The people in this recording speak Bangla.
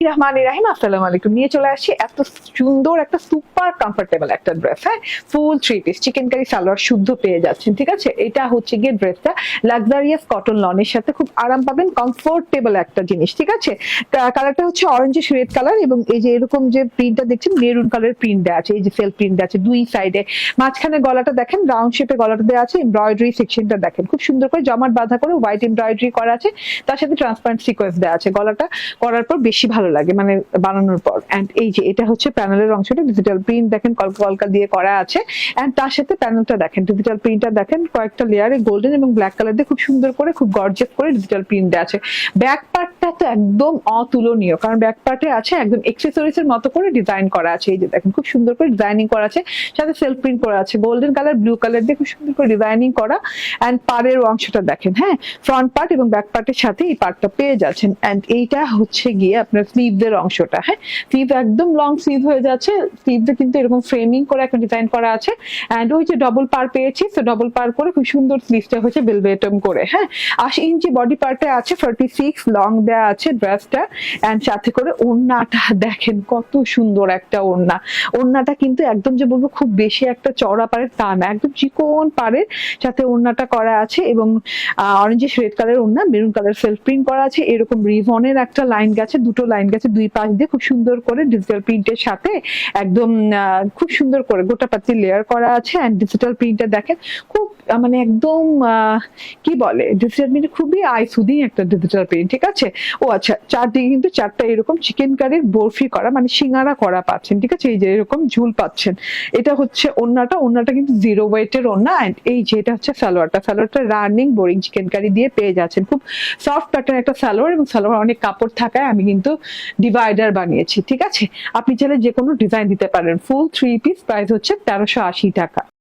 রহমানির রাহিম, আসসালামু আলাইকুম। নিয়ে চলে আসছি এত সুন্দর একটা সুপার কমফোর্টেবল একটা ড্রেস। হ্যাঁ, full three piece chicken curry salwar শুদ্ধ পেয়ে যাচ্ছেন। ঠিক আছে, এটা হচ্ছে গিয়ে ড্রেসটা লাক্সারিয়াস কটন লনের সাথে খুব আরাম পাবেন, কমফোর্টেবল একটা জিনিস। ঠিক আছে, কালারটা হচ্ছে অরেঞ্জিশ রেড কালার এবং এই যে এরকম যে প্রিন্টটা দেখছেন মেরুন কালার প্রিন্ট দেওয়া আছে, এই যে সেলফ প্রিন্ট আছে দুই সাইডে। মাঝখানে গলাটা দেখেন রাউন্ড শেপে গলাটা দেওয়া আছে, এমব্রয়ডারি সেকশনটা দেখেন খুব সুন্দর করে জমাট বাঁধা করে হোয়াইট এমব্রয়ডারি করা আছে, তার সাথে ট্রান্সপারেন্ট সিকোয়েন্স দেওয়া আছে। গলাটা করার পর বেশি ভালো লাগে মানে বানানোর পর। এন্ড এই যে এটা হচ্ছে প্যানেলের অংশটা, ডিজিটাল প্রিন্ট দেখেন কলকা কলকা দিয়ে করা আছে। এন্ড তার সাথে প্যানেলটা দেখেন, ডিজিটাল প্রিন্টটা দেখেন কয়েকটা লেয়ারে গোল্ডেন এবং ব্ল্যাক কালার দিয়ে খুব সুন্দর করে খুব গর্জিয়াস করে ডিজিটাল প্রিন্ট দেওয়া আছে। ব্যাক পার্টটা তো একদম অতুলনীয়, কারণ ব্যাক পার্টে আছে একদম এক্সেসরিজ এর মতো করে ডিজাইন করা আছে। এই যে দেখেন খুব সুন্দর করে ডিজাইনিং করা আছে, সাথে সেলফ প্রিন্ট করা আছে গোল্ডেন কালার ব্লু কালার দিয়ে খুব সুন্দর করে ডিজাইনিং করা। এন্ড পাড়ের অংশটা দেখেন, হ্যাঁ ফ্রন্ট পার্ট এবং ব্যাক পার্টের সাথে এই পার্টটা পেয়ে যাচ্ছেন। এন্ড এইটা হচ্ছে গিয়ে আপনার স্লিভদের অংশটা। হ্যাঁ, স্লিভ একদম লং স্লিভ হয়ে যাচ্ছে, স্লিভটা কিন্তু এরকম ফ্রেমিং করে একটা ডিজাইন করা আছে। এন্ড ওই যে ডবল পার পেয়েছি, তো ডবল পার করে খুব সুন্দর স্লিভটা হচ্ছে বেলভেটম করে। হ্যাঁ, 80 ইঞ্চি বডি পার্টে আছে, 46 লং দেয়া আছে ড্রেসটা। এন্ড সাথে করে ওড়নাটা দেখেন কত সুন্দর একটা ওড়না। ওড়নাটা কিন্তু একদম যে বলবো খুব বেশি একটা চওড়া পাড়ের তা না, একদম চিকন পাড়ের সাথে ওড়নাটা করা আছে এবং অরেঞ্জিশ রেড কালার ওড়না, মেরুন কালার সেলফ প্রিন্ট করা আছে। এরকম রিভনের একটা লাইন গেছে, দুটো লাইন গেছে দুই পাশ দিয়ে খুব সুন্দর করে ডিজিটাল প্রিন্টের সাথে একদম খুব সুন্দর করে গোটা পাতি লেয়ার করা আছে। এন্ড ডিজিটাল প্রিন্টটা দেখেন খুব মানে একদম কি বলে ডিজিটাল প্রিন্ট খুবই আই সুদিং একটা ডিজিটাল প্রিন্ট। ঠিক আছে, ও আচ্ছা, চারদিকে কিন্তু চারটা এরকম চিকেন কারির বরফি করা মানে সিঙ্গারা করা পাচ্ছেন। ঠিক আছে, এই যে এরকম ঝুল পাচ্ছেন। এটা হচ্ছে ওড়নাটা, ওড়নাটা কিন্তু জিরো ওয়েটের ওড়না। এন্ড এই যে এটা হচ্ছে সালোয়ারটা, সালোয়ারটা রানিং বোরিং চিকেন কারি দিয়ে পেয়ে যাচ্ছেন। খুব সফট প্যাটার্ন একটা সালোয়ার এবং সালোয়ার অনেক কাপড় থাকায় আমি কিন্তু ডিভাইডার বানিয়েছি। ঠিক আছে, আপনি চাইলে যে কোনো ডিজাইন দিতে পারেন। ফুল থ্রি পিস প্রাইস হচ্ছে 1380 টাকা।